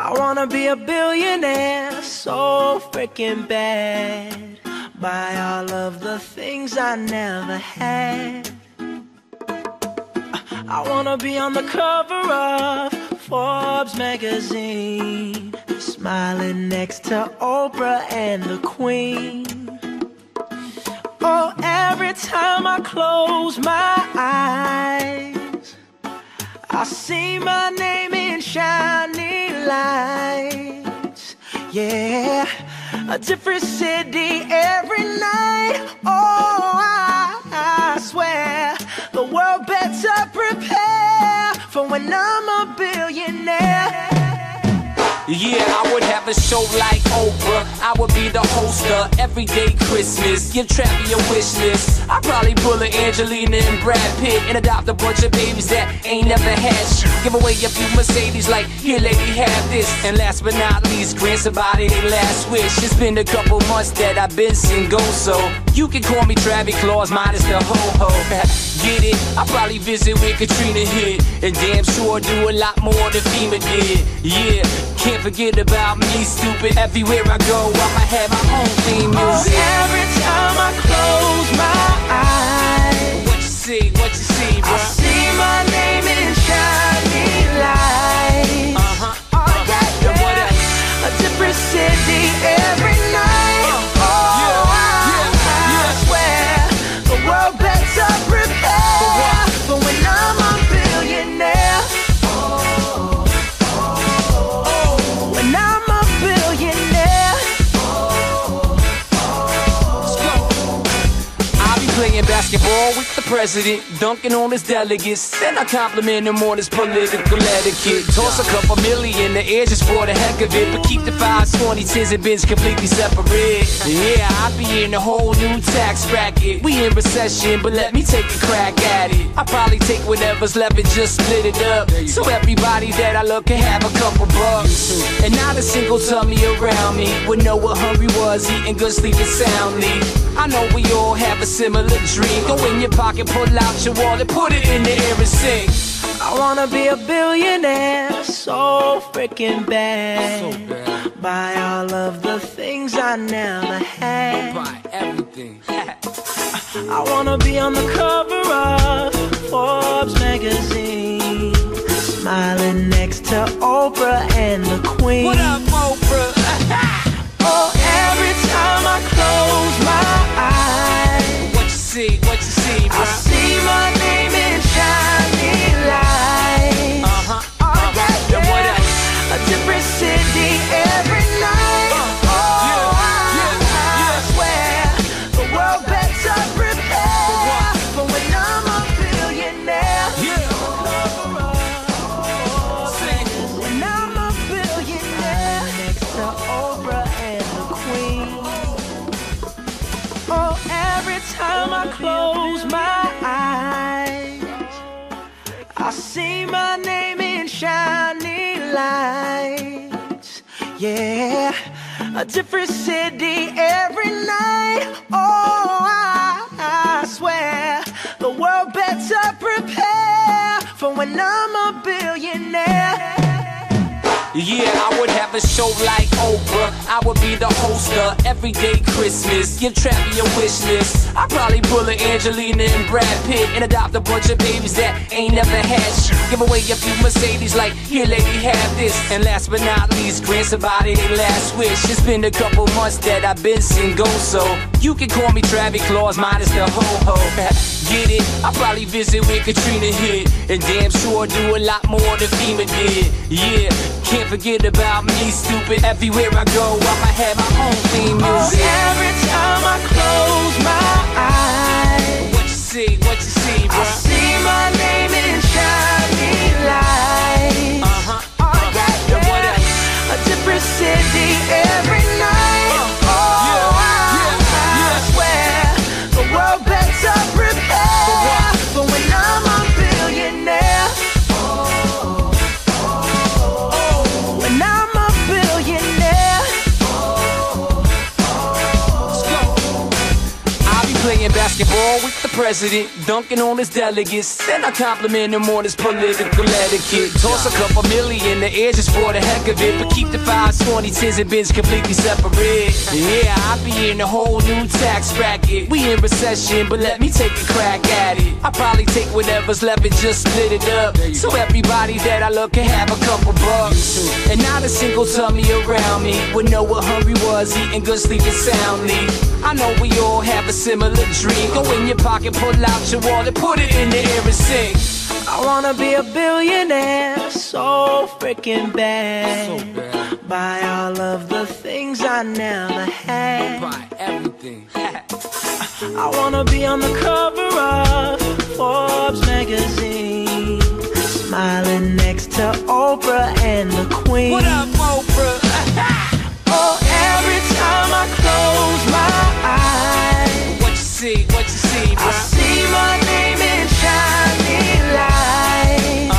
I wanna be a billionaire so freaking bad. Buy all of the things I never had. I wanna be on the cover of Forbes magazine, smiling next to Oprah and the Queen. Oh, every time I close my eyes, I see my name in shining lights. Yeah, a different city every night. Oh, I swear the world better prepare for when I'm a billionaire. Yeah, I would have a show like Oprah. I would be the host of Everyday Christmas. Give Travi a wish list. I'd probably pull a Angelina and Brad Pitt and adopt a bunch of babies that ain't never had shit. Give away a few Mercedes like, here lady, have this. And last but not least, grant somebody their last wish. It's been a couple months that I've been single, so you can call me Travis Claus minus the ho-ho. Get it? I'll probably visit where Katrina hit, and damn sure do a lot more than FEMA did. Yeah, can't forget about me, stupid. Everywhere I go, I'ma have my own theme music. Oh, every time I close my eyes, what you see, bro? I see my name in shining lights. Oh, yeah, what else? a different city every night. I swear the world better prepare for when I'm a billionaire. When I'm a billionaire. I'll be playing basketball with the president, dunking on his delegates. Then I compliment him on his political etiquette. Toss a couple million in the air just for the heck of it, but keep the 5s, 20s, 10s, and bins completely separate. Yeah, I'll be in a whole new tax bracket. We in recession, but let me take a crack at it. I'll probably take whatever's left and just split it up, so everybody that I love can have a couple bucks. And not a single tummy around me would know what hungry was, eating good, sleeping soundly. I know we all have a similar dream. Go in your pocket, pull out your wallet, put it in the air and sing. I wanna be a billionaire so freaking bad. Buy all of the things I never had. Buy everything. I wanna be on the cover of Forbes magazine, smiling next to Oprah and the Queen. What up, Oprah? Oh, every time I close my eyes, What you see, bro? I see my name in shining lights. Oh, yeah, what else? a different city every night. I swear the world better prepare for when I'm a billionaire. When I'm a billionaire next to Oprah and the Queen. Oh, every time I close my eyes, I see my name in shining lights. Yeah, a different city every night. Oh, I swear the world better prepare for when I'm a billionaire. Yeah, I would have a show like Oprah. I would be the host of Everyday Christmas. Give Travi a wish list. I'd probably pull a Angelina and Brad Pitt and adopt a bunch of babies that ain't never had shit. Give away a few Mercedes like, here lady, have this. And last but not least, grant somebody their last wish. It's been a couple months that I've been single, so you can call me Travis Claus minus the ho-ho. Get it? I'll probably visit where Katrina hit, and damn sure do a lot more than FEMA did. Yeah, can't forget about me, stupid. Everywhere I go, I'ma have my own theme music. Oh, every time I close my eyes, What you see, bro? I see my name in shining lights. Oh, yeah, what else? a different city every night. I swear the world better prepare for when I'm a billionaire. When I'm a billionaire. Let's go. I'll be playing basketball with the president, dunking on his delegates. Then I compliment him on his political etiquette. Toss a couple million in the air just for the heck of it, but keep the 5s, 20s, 10s, and bins completely separate. Yeah, I be in a whole new tax bracket. We in recession, but let me take a crack at it. I probably take whatever's left and just split it up, so everybody that I look can have a couple bucks. And not a single tummy around me would know what hungry was, eating good, sleeping soundly. I know we all have a similar dream. Go in your pocket, pull out your wallet, put it in the air and sing. I wanna be a billionaire, so freaking bad. So bad. Buy all of the things I never had. Buy everything. I wanna be on the cover of Forbes magazine, smiling next to Oprah and the Queen. What up, Oprah? Oh, every time I close my eyes, What you see, bro? I see my name in shining lights.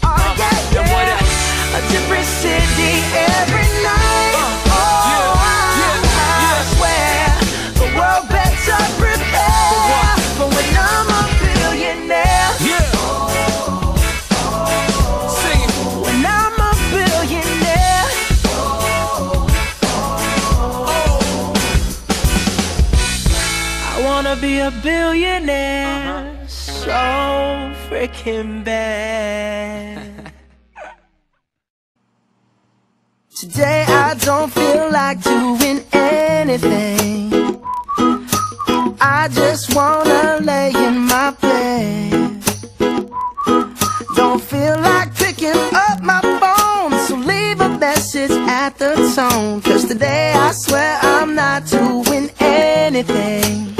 Oh yeah, And what yeah. else? A different city every night. I swear the world better prepare for when I'm a billionaire. Yeah. Sing it. When I'm a billionaire. I wanna be a billionaire, so freaking bad. Today I don't feel like doing anything. I just wanna lay in my bed. Don't feel like picking up my phone, so leave a message at the tone. 'Cause today I swear I'm not doing anything.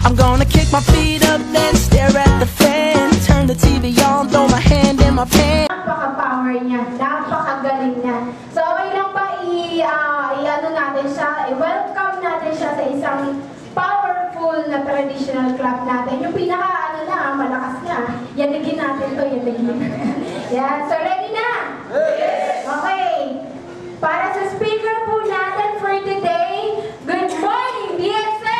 I'm gonna kick my feet up, then stare at the fan. Turn the TV on, throw my hand in my pants. Napaka-power niya, napakagaling niya. So okay lang ba i-ano natin siya, i-welcome natin siya sa isang powerful na traditional club natin. Yung pinaka-ano na, malakas na. Yanigin natin to, yanigin. Yan, so ready na? Okay. Para sa speaker po natin for today, good morning, DXN!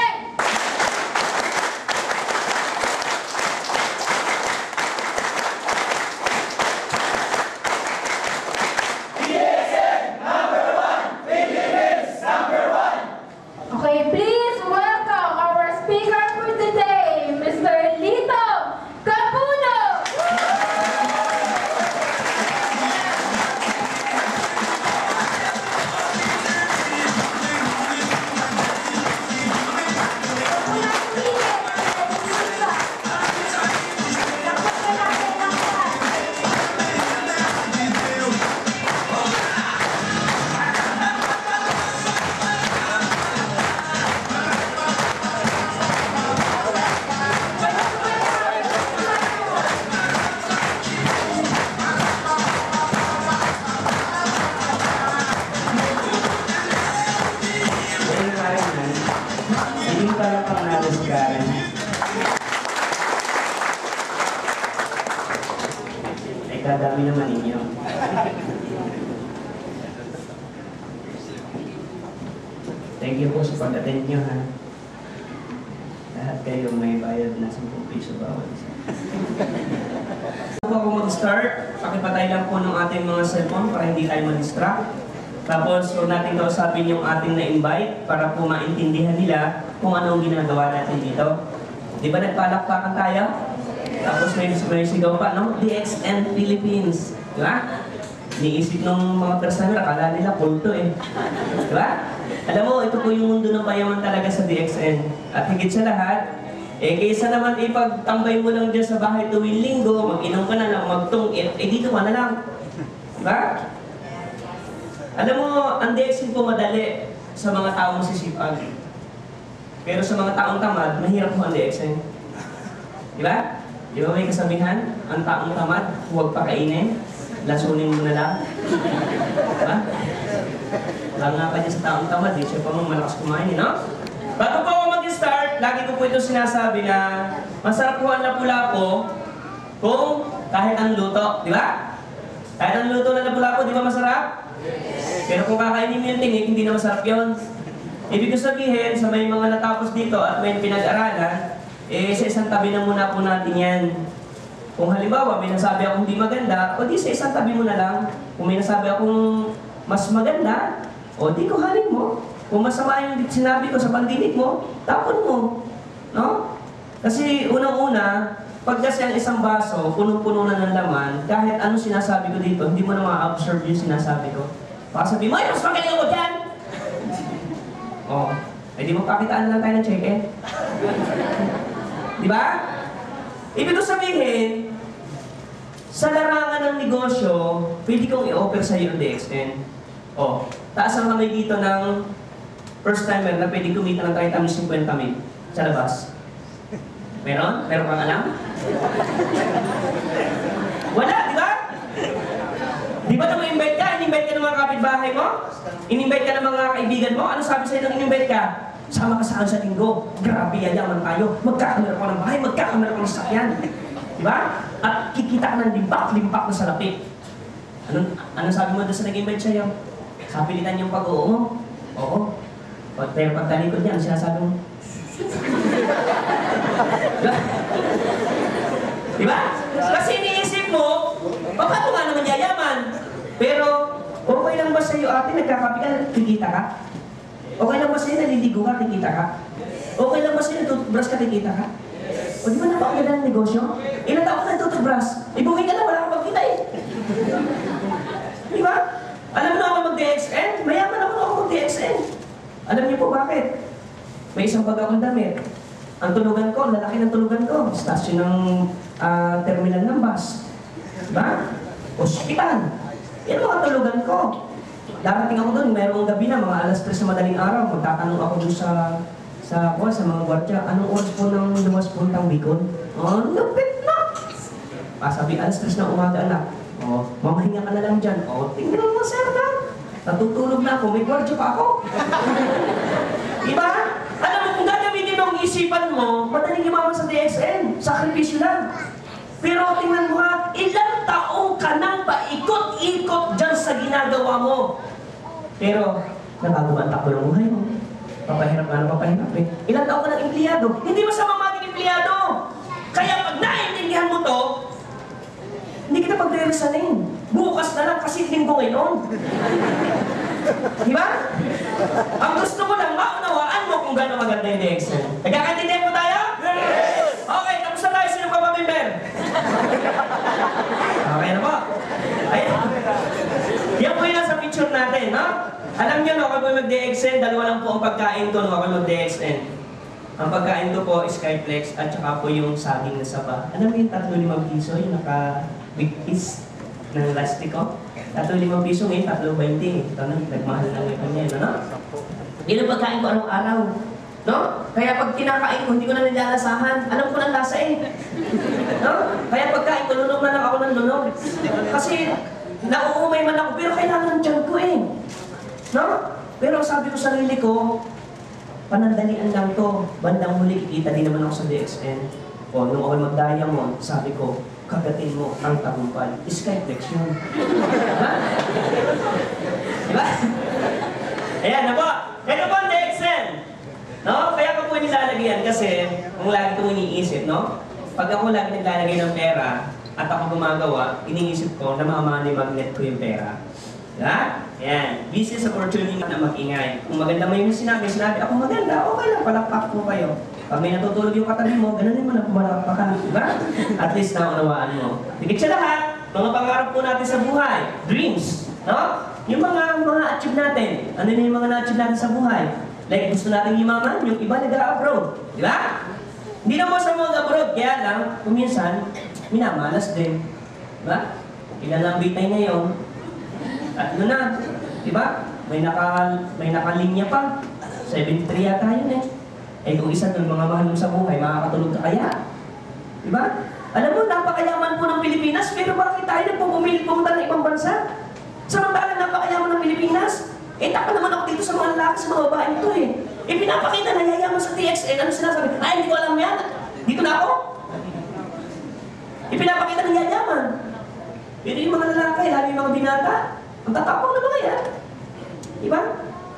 Okay, please welcome our speaker for today, Mr. Lito Capuno! Hindi pala pang nalasgaran. Ay, kadami naman ninyo. Thank you po sa pag-attend nyo, ha. Lahat kayo may bayad na 10 piso bawat isa. Bago ako mag-start, pakipatay lang po ng ating mga cellphone para hindi tayo ma-distract. Tapos, huwag natin kausapin yung ating na-invite para po maintindihan nila kung anong ginagawa natin dito. Di ba nagpalakpakan tayo? Tapos may sigaw pa, no? DXN Philippines. Di ba? Niisip ng mga personal, akala nila kulto eh. Di ba? Alam mo, ito po yung mundo ng payaman talaga sa DXN. At higit sa lahat, kaysa naman ipagtambay mo lang dyan sa bahay tuwing linggo, mag-inom ka na lang, magtungit, dito ka na lang. Di ba? Alam mo, ang DXN po madali sa mga taong sisipag. Pero sa mga taong tamad, mahirap po ang DXN. Di ba? Di ba may kasabihan? Ang taong tamad, huwag pakainin. Lasunin mo na lang. Diba? Wala nga pa dyan sa taong tamad, eh. Siya pa mong malakas kumain, no? Bago po ako mag-start, lagi ko po ito sinasabi na masarap po ang lapu-lapu kung kahit ang luto, di ba? Kahit ang luto na lapu-lapu, di ba masarap? Pero kung kakainin mo yung tinik, hindi na masarap yun. Ibig sabihin, sa may mga natapos dito at may pinag-aralan, sa isang tabi na muna po natin yan. Kung halimbawa, may nasabi akong hindi maganda, o di sa isang tabi mo na lang. Kung may nasabi akong mas maganda, o di kuhanin mo. Kung masama yung sinabi ko sa pandinig mo, tapon mo. No? Kasi unang-una, pag kasi ang isang baso, punong-puno na ng laman, kahit ano sinasabi ko dito, hindi mo na ma-observe yung sinasabi ko. Baka sabi mo, ay, mas magaling ako dyan! O, eh di magpakitaan na lang tayo ng check-in. Di ba? Ibig ko sabihin, sa larangan ng negosyo, pwede kong i-offer sa iyo ang DXN. O, taas ang kamay dito ng first timer na pwede kumita ng 30,000 50,000 sa labas. Meron? Meron kang alam? Wala, di ba? Di ba nung invite ka? In-invite ka ng mga kapitbahay mo? In-invite ka ng mga kaibigan mo? Ano sabi sa'yo nung in-invite ka? Sama ka saan sa linggo? Grabe, yayaman tayo. Magkakamera ko ng bahay, magkakamera ko ng sakyan. Di ba? At kikita ka ng limpak na salapi. Anong sabi mo doon sa nag-invite sa'yo? Sapilitan yung pag-oo mo? Oo. Pero pagtalikod niya, ano sinasabi mo? Diba? Kasi iniisip mo, paano nga naman yayaman? Pero, okay lang ba sa'yo ate, nagkakapi ka, kikita ka? Okay lang ba sa'yo, naliligo ka, kikita ka? Okay lang ba sa'yo, nagtutubrush ka, kikita ka? O di ba napakaganda ng negosyo? Ilan taon ka nagtutubrush? Ibuhin ka na, wala kang pagkita eh. Diba? Alam mo na ako mag-DXN? Mayaman ako mag-DXN. Alam niyo po bakit? May isang bag akong damit. Ang tulugan ko, ang lalaki ng tulugan ko. Stasyon ng terminal ng bus. Diba? Hospital. Yan ang mga tulugan ko. Darating ako doon, mayroong gabi na, mga alas 3 sa madaling araw. Magtatanong ako doon sa mga gwardiya, anong oras po ng lumas puntang Bicol? Oh, lapit na! Sabi, alas 3 na umaga, anak. Oh, mamahinga ka na lang dyan. Oh, tingnan mo, sir, na. Natutulog na ako, may gwardiya pa ako. Diba? Alam mo, kung gagamitin mo ang isipan mo, madaling yumaman sa DXN. Sakripisyo lang. Pero tingnan mo ha, ilang taong ka nang paikot-ikot dyan sa ginagawa mo. Pero, nabago ba ang takbo ng buhay mo? Papahirap ka na papahirap eh. Ilang taong ka ng empleyado? Hindi masama maging empleyado. Kaya pag naiintindihan mo to, hindi kita pagre-resanin. Bukas na lang kasi linggo ngayon. Di ba? Ang gusto mo lang, maunawaan mo kung gano'ng maganda yung DXN. Nagkakaintindihan mo tayo? Yes! Okay, tapos na tayo. Sino pa member? Okay na po. Ayan. Yan po yung nasa picture natin, no? Alam nyo, no, ako mag-DXN, dalawa lang po ang pagkain ko nung ako mag-DXN. Ang pagkain ko po is Skyflex at saka po yung saging na saba. Alam mo yung 3-5 piso, yung naka-big piece ng lastiko? 3-5 piso ngayon, 3.20. Ito na, nagmahal na ngayon niya, no? Yun ang pagkain ko araw-araw. No? Kaya pag kinakain ko, hindi ko na nilalasahan. Alam ko ng lasa eh. No? Kaya pagkain ko, lunog na lang ako ng lunog. Kasi, nauumay man ako, pero kailangan ng tiyan ko eh. No? Pero sabi ko sa sarili ko, panandalian lang to. Bandang huli, kikita din naman ako sa DXN. O, nung ako mag-diamond, sabi ko, kagatin mo ang tagumpay. Skyflex yun. Diba? Diba? Ayan na po. Ito po ang DXN. No? Kaya ko po nilalagyan kasi kung lagi itong iniisip, no? Pag ako lagi naglalagay ng pera at ako gumagawa, iniisip ko na mamani magnet ko yung pera. Diba? Ayan. Business opportunity na mag-ingay. Kung maganda mo yung sinabi, ako maganda, okay lang, palakpak po kayo. Pag may natutulog yung katabi mo, gano'n mo na pumalakpak ka. Diba? At least naunawaan mo. Higit sa lahat, mga pangarap po natin sa buhay. Dreams. No? Yung mga achieve natin. Ano na yung mga na-achieve natin sa buhay? Like, gusto natin yumaman, yung iba nag-abroad. Di ba? Hindi naman sa mga abroad, kaya lang, kuminsan, minamalas din. Di ba? Ilan ang bitay ngayon? Tatlo na. Di ba? May nakalinya pa. 73 yata yun eh. Eh kung isa ng mga mahal mo sa buhay, makakatulog ka kaya. Di ba? Alam mo, napakayaman po ng Pilipinas, pero bakit tayo nagpupumilit pumunta ng ibang bansa? Samantalang napakayaman ng Pilipinas, eh taka naman ako dito sa mga lalaki, sa mga babae ito eh. Eh pinapakita na yayaman sa TXN, ano sinasabi? Ay, hindi ko alam yan. Dito na ako. Eh pinapakita na yayaman. Pero yung mga lalaki, lalo yung mga binata, ang tatapang na mga yan. Di ba?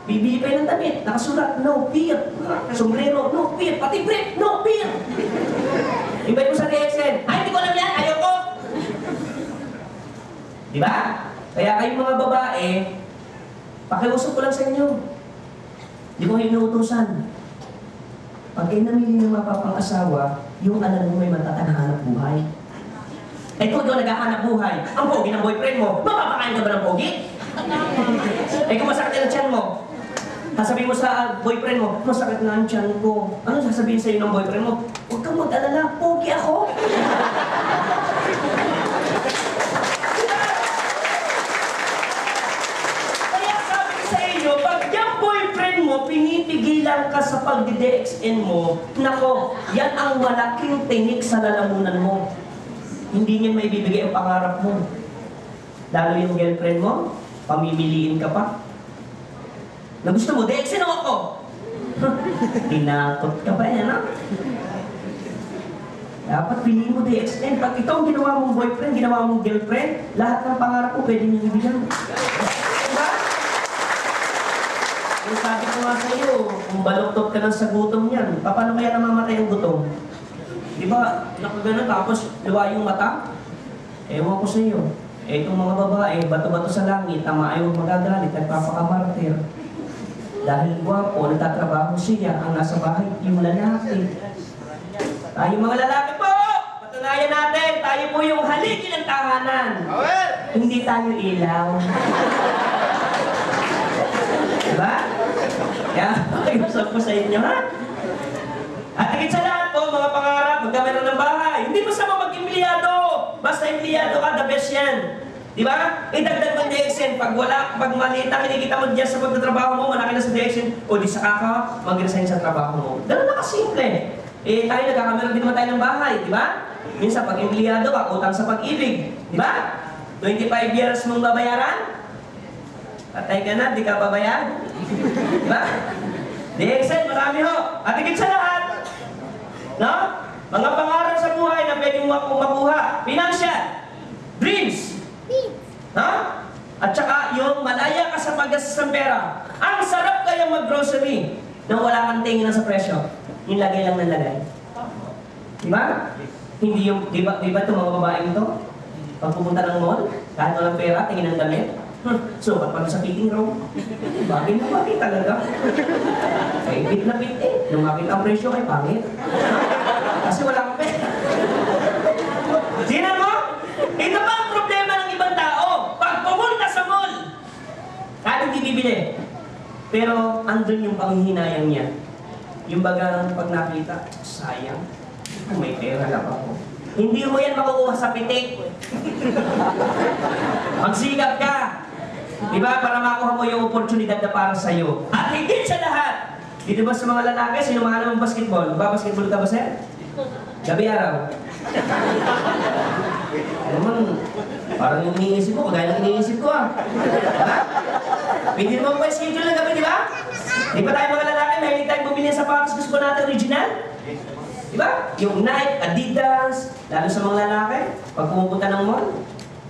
Bibili pa ng damit, nakasulat, no fear. Sombrero, no fear. Pati brief, no fear. Invite mo sa DXN, ay, hindi ko alam yan, ayoko. Di ba? Kaya kayong mga babae, pakiusap ko lang sa inyo. Hindi ko inuutusan. Pag kayo namili ng mapapang-asawa, yung alam mo may matatag na hanap buhay. Eh kung ikaw naghahanap buhay, ang pogi ng boyfriend mo, mapapakain ka ba ng pogi? Eh kung masakit na ang tiyan mo, sasabihin mo sa boyfriend mo, masakit na ang tiyan ko. Ano sasabihin sa'yo ng boyfriend mo? Huwag kang mag-alala, pogi ako. Kaya sabi ko sa inyo, pag yung boyfriend mo, pinipigilan ka sa pag-DXN mo, nako, yan ang malaking tinik sa lalamunan mo. Hindi niyan may bibigay ang pangarap mo. Lalo yung girlfriend mo, pamimiliin ka pa. Na gusto mo, DXN ako! Tinakot ka pa yan, ha? Dapat piliin mo DXN. Pag ikaw ang ginawa mong boyfriend, ginawa mong girlfriend, lahat ng pangarap mo pwede niyang ibigay. Diba? Yung sabi ko nga sa'yo, kung baluktot ka ng sa gutom yan, paano kaya namamatay ang gutom? Di ba, nakagana tapos luwa yung mata? Ewan ko sa iyo. Eh, itong mga babae, bato-bato sa langit, ang maayaw magagalit at papakamartir. Dahil gwapo, nagtatrabaho siya, ang nasa bahay, yung lalaki. Tayo mga lalaki po! Patunayan natin, tayo po yung haligi ng tahanan. Hindi tayo ilaw. Diba? Kaya, pakiusap ko sa inyo, ha? At higit sa lahat po, mga pangarap, magkameron ng bahay. Hindi masama mag-empleyado. Basta empleyado ka, the best yan. Di ba? Idagdag mo DXN. Pag maliit na kinikita mo diyan sa pagtatrabaho mo, malaki na sa DXN, o di saka ka, mag-resign sa trabaho mo. Ganun na kasimple. Eh, tayo nagkakameron din naman tayo ng bahay, di ba? Minsan, pag empleyado ka, utang sa pag-ibig. Di ba? 25 years mong babayaran? Patay ka na, di ka babayad. Di ba? DXN, marami ho. At higit sa lahat, no? Mga pangarap sa buhay na pwedeng makuha. Financial. Dreams. No? At saka yung malaya ka sa paggastos ng pera. Ang sarap kayang mag-grocery nang wala kang tingin sa presyo. Yung lagay lang ng lagay. Diba? Hindi yung, diba itong mga babaeng ito? Pag pupunta ng mall, kahit walang pera, tingin ng damit. So, pag sa fitting room, bagay na bagay talaga. Ay, bit na bit eh. Lumapit ang presyo ay pangit. Kasi wala kang pera. Sino mo? Ito ba ang problema ng ibang tao? Pag pumunta sa mall, kahit hindi bibili. Pero, andun yung panghihinayang niya. Yung bagang pag nakita, sayang. Kung may pera lang ako. Hindi mo yan makukuha sa pitik. Magsikap ka. Diba? Para makuha mo yung oportunidad na para sa'yo. At higit sa lahat, dito ba sa mga lalaki, sino mga alam ng basketball? Basketball ka ba, sir? Gabi araw. Alam mo, parang yung iniisip ko, kagaya ng iniisip ko Diba? Pwede naman pa schedule ng gabi, di ba? Di ba tayo mga lalaki, mahilig tayong bumili ng sapatos, gusto natin original? Diba? Yung Nike, Adidas, lalo sa mga lalaki, pag pumupunta ng mall,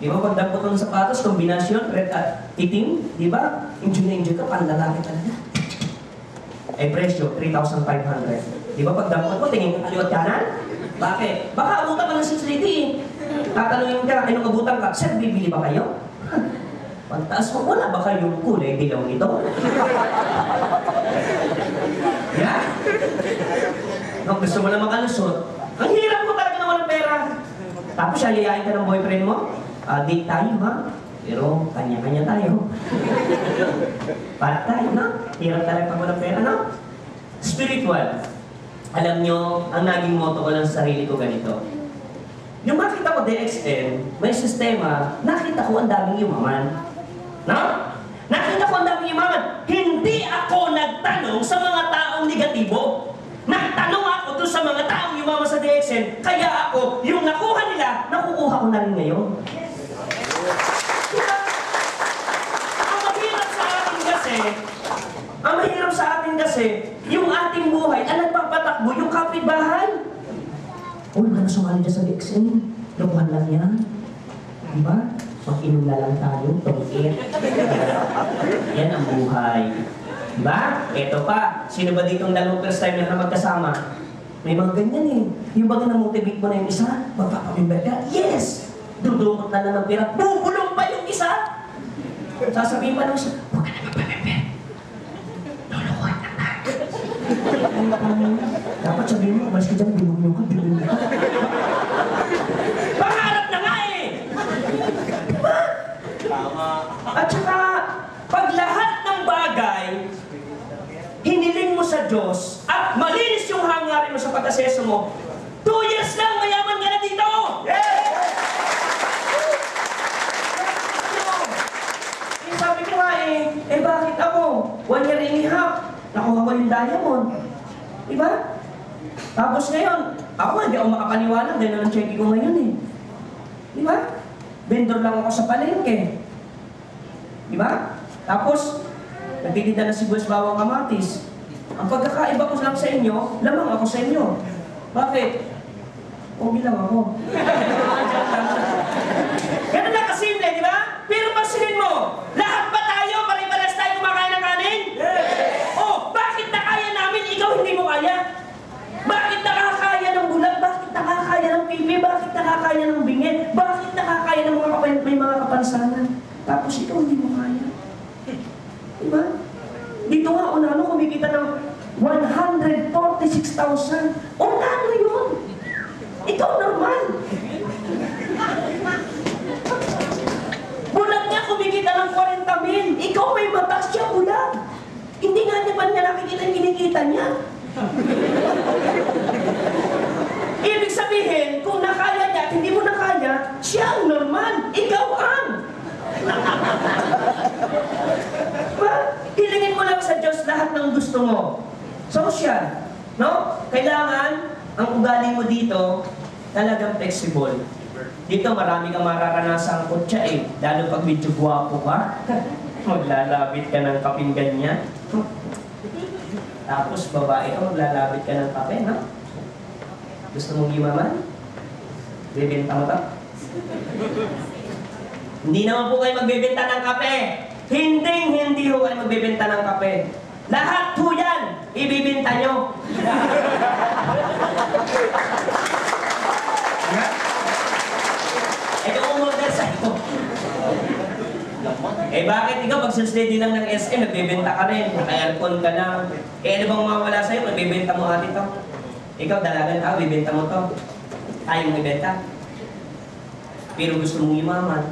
di ba, pag dampot ng sapatos, kombinasyon, red at itim, di ba? Enjoy na enjoy ka, parang lalaki talaga. Eh, presyo, 3,500. Di ba, pag dampot mo, tingin ka kaliwat kanan? Bakit? Baka abutan ka ng sincerity. Tatanungin ka, anong abutan ka? Sir, bibili ba kayo? Pagtaas mo, wala ba kayong kulay dilaw nito? Yeah? Nung gusto mo na makalusot, ang hirap mo talaga naman ng pera. Tapos yayayain ka ng boyfriend mo, date tayo ha? Pero kanya-kanya tayo. Para tayo, no? Hirap talaga pag walang pera, no? Spiritual. Alam nyo, ang naging motto ko lang sa sarili ko ganito. Yung makita ko DXN, may sistema, nakita ko ang daming yumaman. No? Nakita ko ang daming yumaman. Hindi ako nagtanong sa mga taong negatibo. Nagtanong ako doon sa mga taong yumaman sa DXN, kaya ako, yung nakuha nila, nakukuha ko na rin ngayon. Ang mahirap sa atin kasi, yung ating buhay, ang nagpapatakbo, yung kapitbahay. Uy, ano sumali dyan sa DXN? Lukuhan lang yan. Diba? Mag-inom na lang tayo, tungkit. Yan ang buhay. Diba? Eto pa, sino ba ditong dalawang first time na magkasama? May mga ganyan eh. Yung baga na-motivate mo na yung isa, magpapamimber ka, yes! Dudukot na lang ng pera, bubulong pa yung isa! Sasabihin pa nung siya, huwag ka na magpapamimber. Lulukuhan na tayo. Dapat sabihin mo, umalis ka dyan, binulong ka. Pangarap na nga eh! Diba? At saka, pag lahat ng bagay, hiniling mo sa Diyos, at malinis yung hangarin mo sa pag-aseso mo, 2 years lang, mayaman ka na dito! Sabi ko nga bakit ako? 1 year and a half, nakuha ko yung diamond. Diba? Tapos ngayon, ako nga, hindi ako makapaniwala dahil nalang check ko ngayon eh. Diba? Vendor lang ako sa palengke. Diba? Tapos, nagtitinda na si Boss Bawang Kamatis. Ang pagkakaiba ko lang sa inyo, lamang ako sa inyo. Bakit? Okay lang ako. Ganun lang kasimple, di ba? Pero pansinin mo, lahat ba tayo, pare-pares tayo kumakain ng kanin? Yes! Oh, bakit nakaya namin, ikaw hindi mo kaya? Bakit nakakaya ng bulag? Bakit nakakaya ng pipi? Bakit nakakaya ng bingit? Bakit nakakaya ng may mga kapansanan? Tapos ikaw hindi mo kaya. Diba? Dito nga, unano kumikita ng 146,000. Unano yun? Ikaw normal. Bulag niya kumikita ng 40,000. Ikaw may mata, siya bulag. Hindi nga niya ba niya nakikita yung kinikita niya? Ibig sabihin, kung nakaya niya at hindi mo nakaya, siya ang normal. Ikaw ang. Hilingin mo lang sa Diyos lahat ng gusto mo. Social, no? Kailangan ang ugali mo dito talagang flexible. Dito marami kang mararanasang kutsa eh. Lalo pag medyo guwapo ka. Maglalabit ka ng kaping ganyan. Tapos babae ka, maglalabit ka ng kape, no? Gusto mong gimaman? Bebenta mo to? Hindi naman po kayo magbebenta ng kape. Hindi ho kayo magbebenta ng kape. Lahat po yan, ibibenta nyo. Ito umorder sa ito. Bakit ikaw pag sales lady lang ng SM, nagbebenta ka rin, naka-aircon ka lang. Ano bang mawala sa'yo, magbebenta mo ate to? Ikaw dalagan, bibenta mo to. Ayaw mo ibenta. Pero gusto mong yumaman.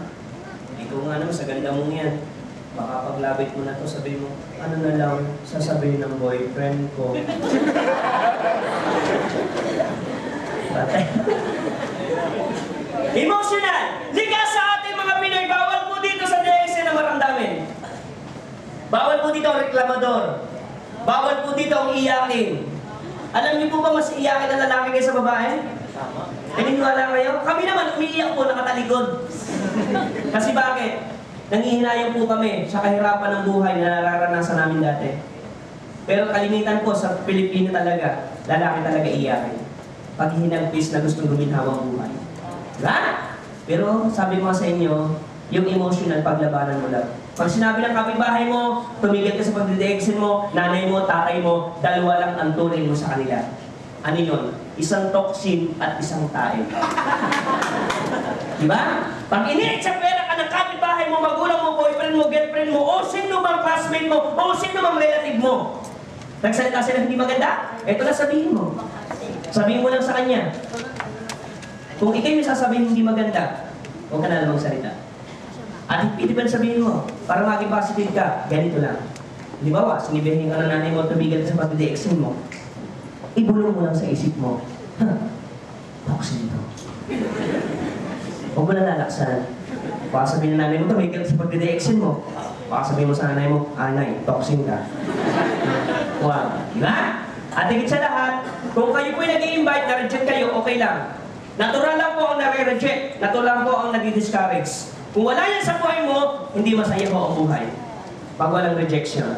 Ikaw nga naman, sa ganda mong yan. Baka paglabit mo na to, sabihin mo, ano na lang, sasabihin ng boyfriend ko. Batay. Emotional! Liga sa ating mga Pinoy, bawal po dito sa DXN na maramdamin. Bawal po dito ang reklamador. Bawal po dito ang iyakin. Alam niyo po ba mas iyakin ang lalaki kaysa babae? Tama. Naniniwala kayo? Kami naman umiiyak po nakatalikod. Kasi bakit? Nangihinayang po kami sa kahirapan ng buhay na nararanasan namin dati. Pero kalimitan po sa Pilipino talaga, lalaki talaga iyakin. Pag hinagpis na gustong guminhawang buhay. Diba? Pero sabi mo sa inyo, yung emotional paglabanan mo lang. Pag sinabi ng kapitbahay mo, tumigil ka sa pagdidexin mo, nanay mo, tatay mo, dalawa lang ang turing mo sa kanila. Ano yun? Isang toxin at isang tae. Diba? Pag iniit sa pera ka ng kapitbahay mo, magulang mo, boyfriend mo, girlfriend mo, o sino bang classmate mo, o sino bang relative mo, nagsalita sila hindi maganda, eto na sabihin mo. Sabihin mo lang sa kanya. Kung ikaw yung sasabihin hindi maganda, huwag ka na lamang salita. At hindi pa sabihin mo, para maging positive ka, ganito lang. Di ba, sinibihin ka ng nanay mo, tumigil ka sa pagdidexin mo. Ibulong mo lang sa isip mo, toxin ito. Huwag mo na lalaksan. Baka sabihin ng nanay mo, tumigil ka sa pagdidexin mo. Baka sabihin mo sa nanay mo, anay, toxin ka. Wow. Diba? At higit sa lahat, kung kayo po'y nag-i-invite, na-reject kayo, okay lang. Natural lang po ang nare-reject. Natural po ang nag-discourage. Kung wala yan sa buhay mo, hindi masaya mo ang buhay. Pag walang rejection.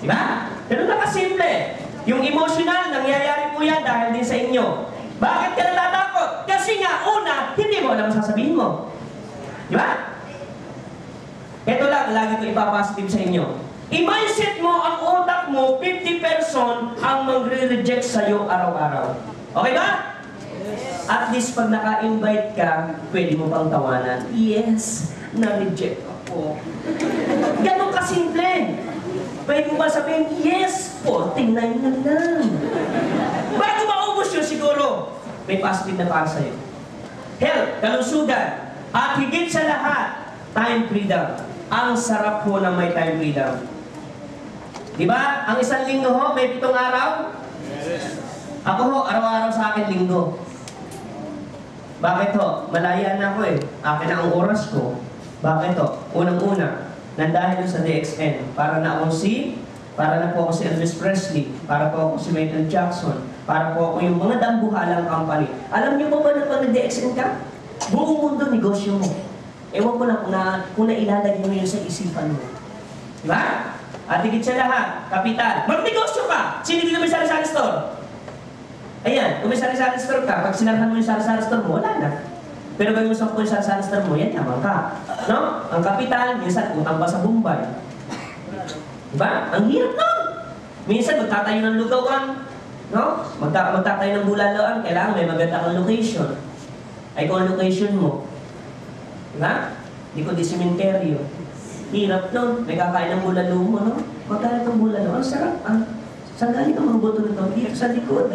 Diba? Ganun na kasimple. Yung emotional, nangyayari po yan dahil din sa inyo. Bakit ka natatakot? Kasi nga, una, hindi mo alam sasabihin mo. Diba? Ito lang, lagi ko ipapositive sa inyo. I-mindset mo ang utak mo, 50% ang magre-reject sa'yo araw-araw. Okay ba? At least pag naka-invite ka, pwede mo pang tawanan. Yes, na-reject ako. Ganon kasimple. Pwede mo ba sabihin, yes, 49 na lang. Bago maubos yun siguro, may positive na para sa'yo. Health, kalusugan, at higit sa lahat, time freedom. Ang sarap po na may time freedom. Diba? Ang isang linggo ho, may 7 araw? Yes. Ako ho, araw-araw sa akin linggo. Bakit ho? Malaya na ako eh. Akin na ang oras ko. Bakit ho? Unang-una, nandahil sa DXN. Para na ako para na po ako si Elvis Presley. Para po ako si Michael Jackson. Para po ako yung mga dambuhalang company. Alam niyo ba na pag na-DXN ka? Buong mundo, negosyo mo. Ewan ko na kung nailalagay mo yun sa isipan mo. Diba? At higit sa lahat, kapital. Magnegosyo ka! Sino dito may sari-sari store? Ayan, kung may sari-sari store ka, pag sinarhan mo yung sari-sari store mo, wala na. Pero gawin mo 10 yung sari-sari store mo, yan, yaman ka. No? Ang kapital, minsan utang pa sa Bombay. Diba? Ang hirap nun! Minsan magtatayo ng lugawan, no? Magtatayo ng bulaloan, kailangan may maganda kang location. Ay kung ang location mo, diba? Di ko di sementeryo. Hirap nun. May kakain ng bulalo mo, no? Magkala itong bulalo. Ang sarap, ah. Saan galing ang mga buto nito? Dito sa likod.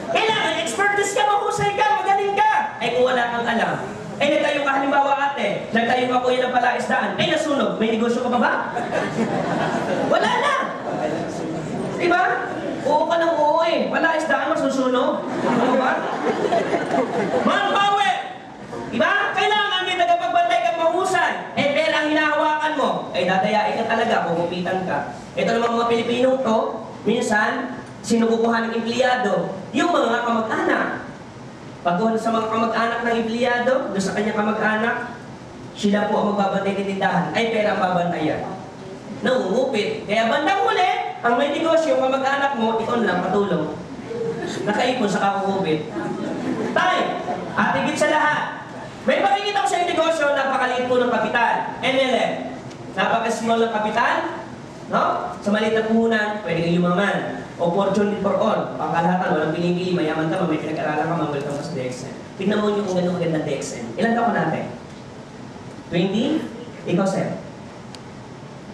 Kailangan, expertise ka, mahusay ka, magaling ka. Ay kung wala kang alam. Ay nagtayo ka halimbawa ate, nagtayo ka kuya ng palaisdaan. Ay nasunog, may negosyo ka pa ba? Wala na. Diba? Oo ka ng oo eh. Palaisdaan, masusunog. Ano ba? Manpower! Diba? Kailangan may tagapagbantay kang mahusay. Eh, pera ang hinahawakan mo. Ay, dadayain ka talaga, kukupitan ka. Ito naman mga Pilipinong to, minsan, sinukukuha ng empleyado, yung mga kamag-anak. Pag sa mga kamag-anak ng empleyado, doon sa kanya kamag-anak, sila po ang magbabantay ng tindahan. Ay, pera ang babantayan. Nangungupit. Kaya bandang huli, ang may negosyo, kamag-anak mo, ikaw lang patulong. Nakaipon sa kakukupit. Time! At higit sa lahat, may makikita ko sa negosyo, napakaliit po ng kapital. MLM. Napaka-small ng kapital. No? Sa maliit na puhunan, pwede kang yumaman. Opportunity for all. Pangkalahatan, walang pinipili, mayaman ka, may pinag-aralan ka, welcome ka sa DXN. Tignan mo nyo kung gano'ng maganda DXN. Ilan taon natin? 20? Ikaw, sir?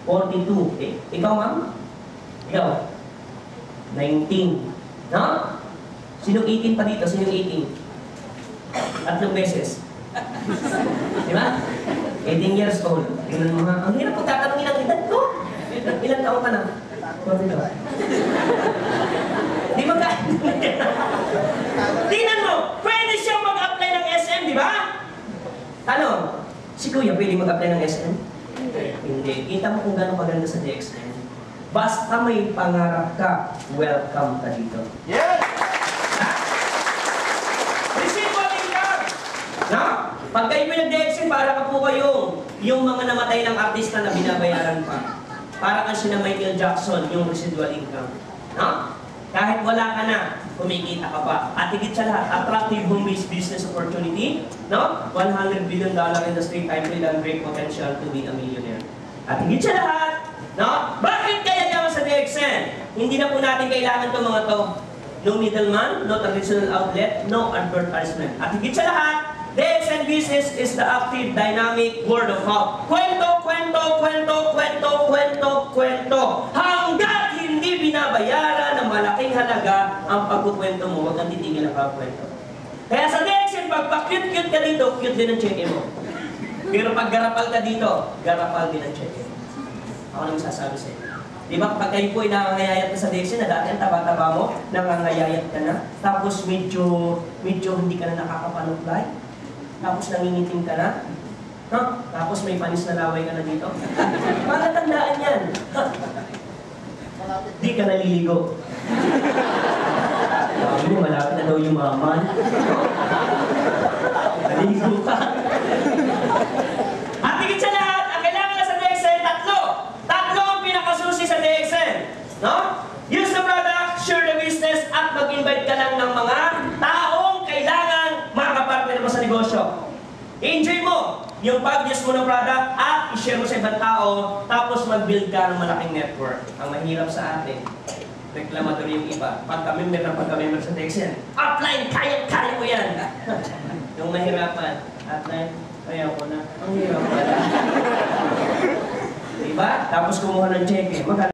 42. Eh, ikaw, ma'am? Ikaw? 19. No? Sinong 18 pa dito? Sinong 18? 3 beses. Diba? 18 years old. Tingnan mo ha. Ang hirap po tatanungin ang edad ko. Ilan taon ka na? 42. Di ba ka? Tingnan mo, pwede siyang mag-apply ng SM, di ba? Tanong, si Kuya pwede mag-apply ng SM? Hindi. Kita mo kung gano'ng maganda sa DXN. Basta may pangarap ka, welcome ka dito. Yes! No? Pag kayo pinag-DXN, para ka po yung mga namatay ng artista na binabayaran pa. Para kang sina Michael Jackson, yung residual income. No? Kahit wala ka na, kumikita ka pa. At higit sa lahat, attractive home-based business opportunity. No? $100 billion industry, time freedom, great potential to be a millionaire. At higit sa lahat, no? Bakit kaya naman sa DXN? Hindi na po natin kailangan itong mga to. No middleman, no traditional outlet, no advertisement. At higit sa lahat, DXN business is the active, dynamic word of mouth. Kwento, kwento, kwento, kwento, kwento, kwento. Hanggat hindi binabayaran ng malaking halaga ang pagkukwento mo, huwag kang titigil ang pagkwento. Kaya sa DXN, pag pa-cute-cute ka dito, cute din ang check-in mo. Pero pag garapal ka dito, garapal din ang check-in. Ako naman sasabi sa inyo. Di ba, pag kayo po ay nangangayayat ka sa DXN, na dati ang taba-taba mo, nangangayayat ka na, tapos medyo hindi ka na nakakapanuklay, tapos nangingitim ka na, no? Tapos may panis na laway ka na dito. Matatandaan yan. Di ka naliligo. Sabi mo, malapit na daw yung maman. Naligo ka. At higit sa lahat, ang kailangan na sa DXN, tatlo ang pinakasusi sa DXN. No? Use the product, share the business, at mag-invite ka lang ng mga taong kailangan makapartner mo sa negosyo. Enjoy mo yung pag-use mo ng product at i-share mo sa ibang tao, tapos mag-build ka ng malaking network. Ang mahirap sa atin, reklamador yung iba. Pagka-member na pagka-member sa Texan, upline, kaya mo yan. Yung mahirapan, upline, ayaw ko na. Ang hirap pala. Diba? Tapos kumuha ng cheque. Magkano